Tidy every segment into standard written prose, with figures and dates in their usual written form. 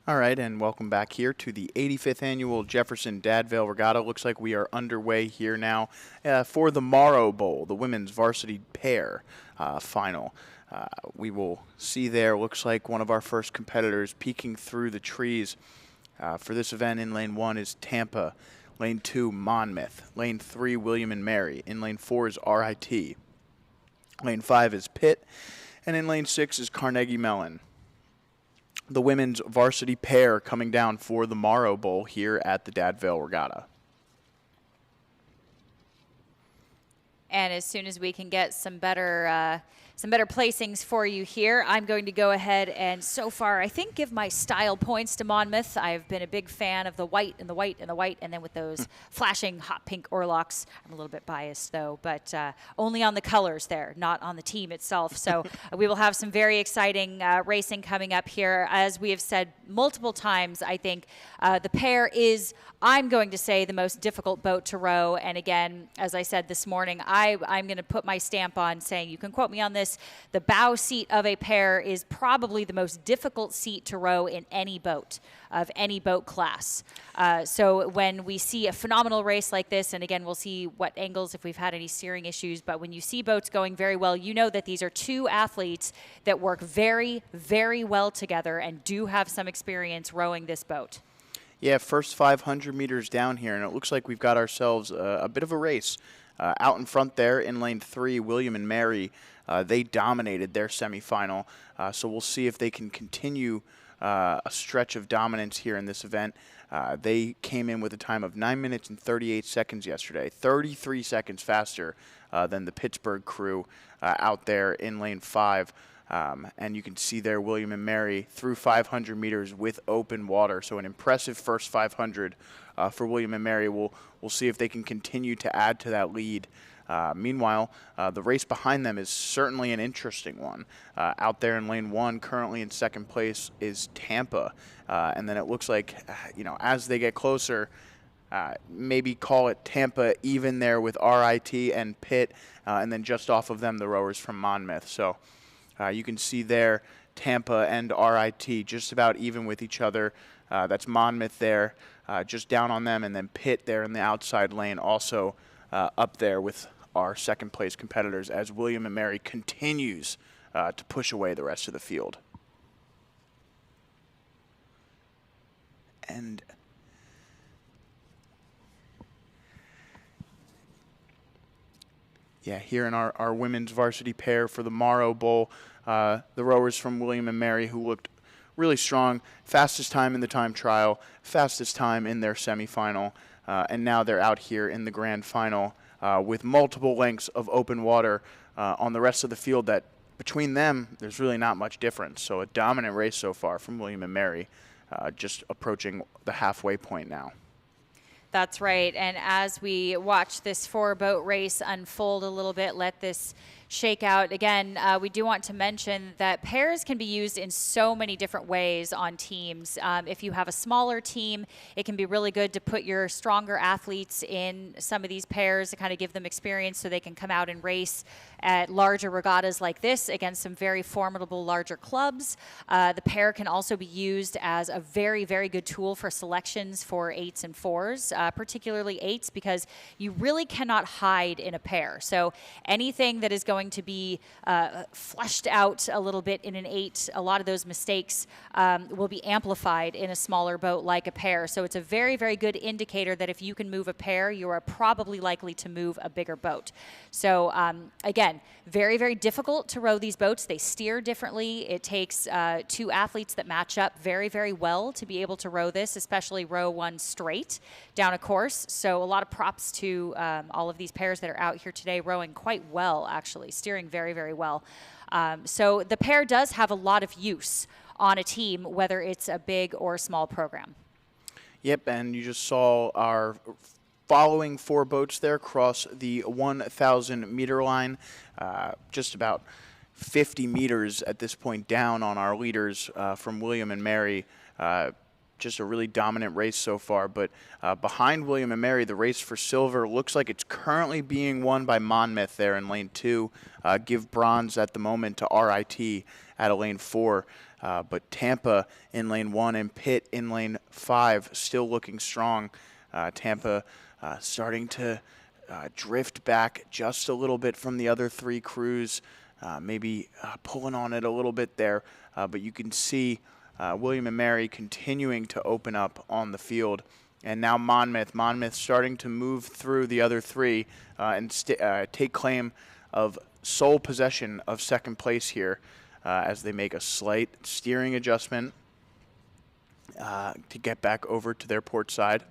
All right, and welcome back here to the 85th annual Jefferson Vail Regatta. Looks like we are underway here now for the Morrow Bowl, the women's varsity pair final. We will see there, looks like one of our first competitors peeking through the trees. For this event in lane 1 is Tampa, lane 2 Monmouth, lane 3 William and Mary, in lane 4 is RIT, lane 5 is Pitt, and in lane 6 is Carnegie Mellon. The women's varsity pair coming down for the Morrow Bowl here at the Vail Regatta. And as soon as we can get some better placings for you here, I'm going to go ahead and so far, I think, give my style points to Monmouth. I've been a big fan of the white and the white and the white, and then with those flashing hot pink Orlocks. I'm a little bit biased, though, but only on the colors there, not on the team itself. So we will have some very exciting racing coming up here. As we have said multiple times, I think the pair is, I'm going to say, the most difficult boat to row. And again, as I said this morning, I'm going to put my stamp on saying, you can quote me on this, the bow seat of a pair is probably the most difficult seat to row in any boat, of any boat class. So when we see a phenomenal race like this, and again, we'll see what angles if we've had any steering issues, but when you see boats going very well, you know that these are two athletes that work very, very well together and do have some experience rowing this boat. Yeah, first 500 meters down here, and it looks like we've got ourselves a bit of a race. Out in front there in lane 3, William and Mary, they dominated their semifinal. So we'll see if they can continue a stretch of dominance here in this event. They came in with a time of 9 minutes and 38 seconds yesterday, 33 seconds faster than the Pittsburgh crew out there in lane 5. And you can see there William and Mary through 500 meters with open water. So an impressive first 500 for William and Mary. We'll see if they can continue to add to that lead. Meanwhile, the race behind them is certainly an interesting one. Out there in lane 1, currently in second place, is Tampa. And then it looks like, as they get closer, maybe call it Tampa even there with RIT and Pitt, and then just off of them, the rowers from Monmouth. So you can see there Tampa and RIT just about even with each other. That's Monmouth there, just down on them, and then Pitt there in the outside lane also up there with our second place competitors as William and Mary continues to push away the rest of the field. And yeah, here in our women's varsity pair for the Morrow Bowl, the rowers from William and Mary who looked really strong, fastest time in the time trial, fastest time in their semifinal, and now they're out here in the grand final with multiple lengths of open water on the rest of the field that between them, there's really not much difference. So a dominant race so far from William and Mary, just approaching the halfway point now. That's right. And as we watch this 4-boat race unfold a little bit, let this shake out. Again, we do want to mention that pairs can be used in so many different ways on teams. If you have a smaller team, it can be really good to put your stronger athletes in some of these pairs to kind of give them experience so they can come out and race at larger regattas like this against some very formidable larger clubs. The pair can also be used as a very, very good tool for selections for 8s and 4s, particularly 8s, because you really cannot hide in a pair. So anything that is going to be fleshed out a little bit in an 8, a lot of those mistakes will be amplified in a smaller boat like a pair. So it's a very, very good indicator that if you can move a pair, you are probably likely to move a bigger boat. So again, very, very difficult to row these boats. They steer differently. It takes 2 athletes that match up very, very well to be able to row this, especially row one straight down a course. So a lot of props to all of these pairs that are out here today rowing quite well, actually, steering very, very well. So the pair does have a lot of use on a team, whether it's a big or small program. Yep, and you just saw our following 4 boats there cross the 1,000 meter line, just about 50 meters at this point down on our leaders from William and Mary. just a really dominant race so far. But behind William and Mary, the race for silver looks like it's currently being won by Monmouth there in lane 2. Give bronze at the moment to RIT at a lane 4. But Tampa in lane 1 and Pitt in lane 5 still looking strong. Tampa starting to drift back just a little bit from the other 3 crews, maybe pulling on it a little bit there. But you can see William and Mary continuing to open up on the field. And now Monmouth starting to move through the other 3 and take claim of sole possession of second place here as they make a slight steering adjustment to get back over to their port side.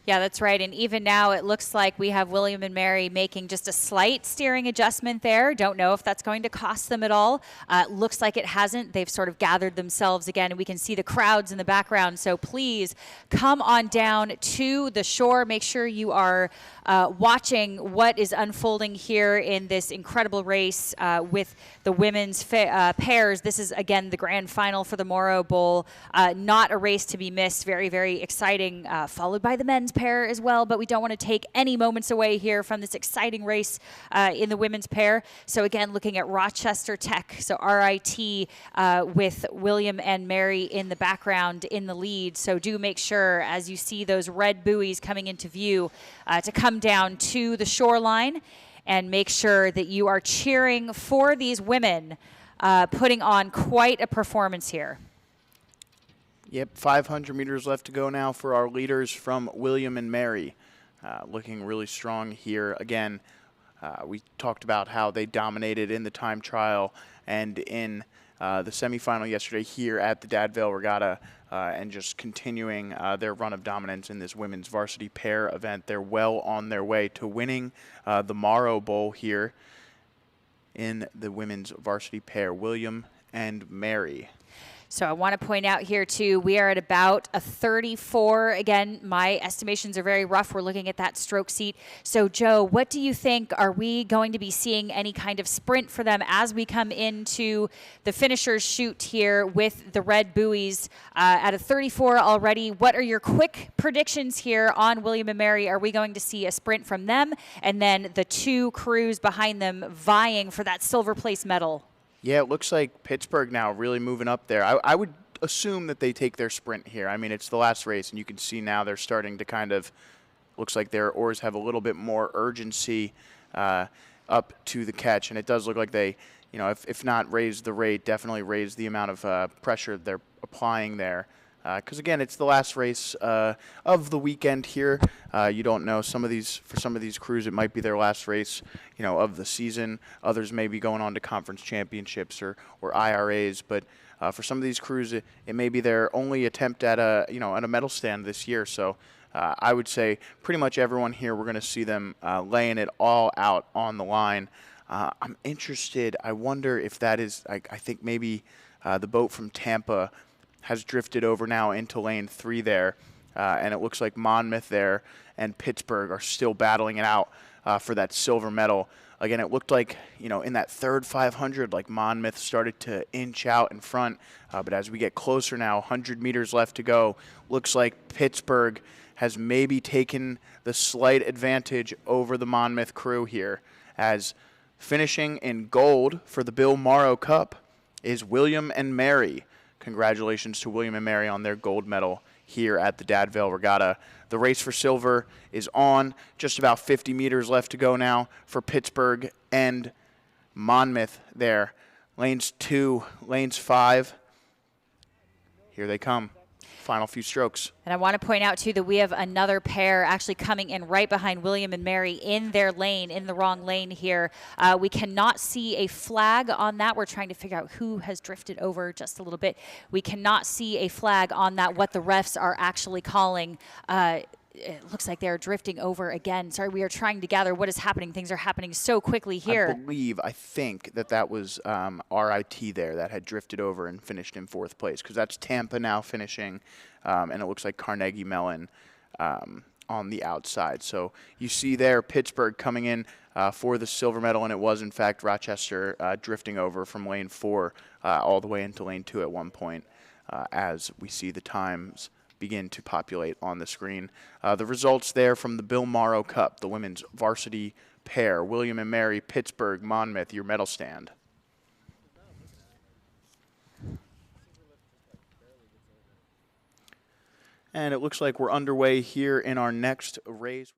Yeah, that's right. And even now it looks like we have William and Mary making just a slight steering adjustment there. Don't know if that's going to cost them at all. Looks like it hasn't. They've sort of gathered themselves again, and we can see the crowds in the background. So please come on down to the shore. Make sure you are watching what is unfolding here in this incredible race with the women's pairs. This is, again, the grand final for the Morrow Bowl. Not a race to be missed. Very, very exciting, followed by the men's pair as well, but we don't want to take any moments away here from this exciting race in the women's pair. So again, looking at Rochester Tech, so RIT with William and Mary in the background in the lead. So do make sure, as you see those red buoys coming into view, to come down to the shoreline and make sure that you are cheering for these women, putting on quite a performance here. Yep, 500 meters left to go now for our leaders from William and Mary. Looking really strong here. Again, we talked about how they dominated in the time trial and in the semifinal yesterday here at the Vail Regatta, and just continuing their run of dominance in this women's varsity pair event. They're well on their way to winning the Morrow Bowl here in the women's varsity pair, William and Mary. So I want to point out here, too, we are at about a 34. Again, my estimations are very rough. We're looking at that stroke seat. So, Joe, what do you think? Are we going to be seeing any kind of sprint for them as we come into the finishers chute here with the red buoys at a 34 already? What are your quick predictions here on William and Mary? Are we going to see a sprint from them and then the 2 crews behind them vying for that silver place medal? Yeah, it looks like Pittsburgh now really moving up there. I would assume that they take their sprint here. I mean, it's the last race, and you can see now they're starting to kind of, looks like their oars have a little bit more urgency up to the catch. And it does look like they, you know, if not raise the rate, definitely raise the amount of pressure they're applying there. Because, again, it's the last race of the weekend here. You don't know. For some of these crews, it might be their last race, you know, of the season. Others may be going on to conference championships or IRAs. But for some of these crews, it may be their only attempt at at a medal stand this year. So I would say pretty much everyone here, we're going to see them laying it all out on the line. I'm interested. I wonder if that is, I think maybe the boat from Tampa has drifted over now into lane 3 there, and it looks like Monmouth there and Pittsburgh are still battling it out for that silver medal. Again, it looked like, you know, in that third 500, like Monmouth started to inch out in front, but as we get closer now, 100 meters left to go, looks like Pittsburgh has maybe taken the slight advantage over the Monmouth crew here, as finishing in gold for the Bill Morrow Cup is William and Mary. Congratulations to William and Mary on their gold medal here at the Vail Regatta. The race for silver is on. Just about 50 meters left to go now for Pittsburgh and Monmouth there. Lanes 2, lanes 5. Here they come. Final few strokes. And I want to point out, too, that we have another pair actually coming in right behind William and Mary in their lane, in the wrong lane here. We cannot see a flag on that. We're trying to figure out who has drifted over just a little bit. We cannot see a flag on that, what the refs are actually calling. It looks like they're drifting over again. Sorry, we are trying to gather what is happening. Things are happening so quickly here. I think that was RIT there that had drifted over and finished in 4th place, because that's Tampa now finishing, and it looks like Carnegie Mellon on the outside. So you see there Pittsburgh coming in for the silver medal, and it was, in fact, Rochester drifting over from lane 4 all the way into lane 2 at one point as we see the times begin to populate on the screen. The results there from the Bill Morrow Cup, the women's varsity pair, William and Mary, Pittsburgh, Monmouth, your medal stand. And it looks like we're underway here in our next race.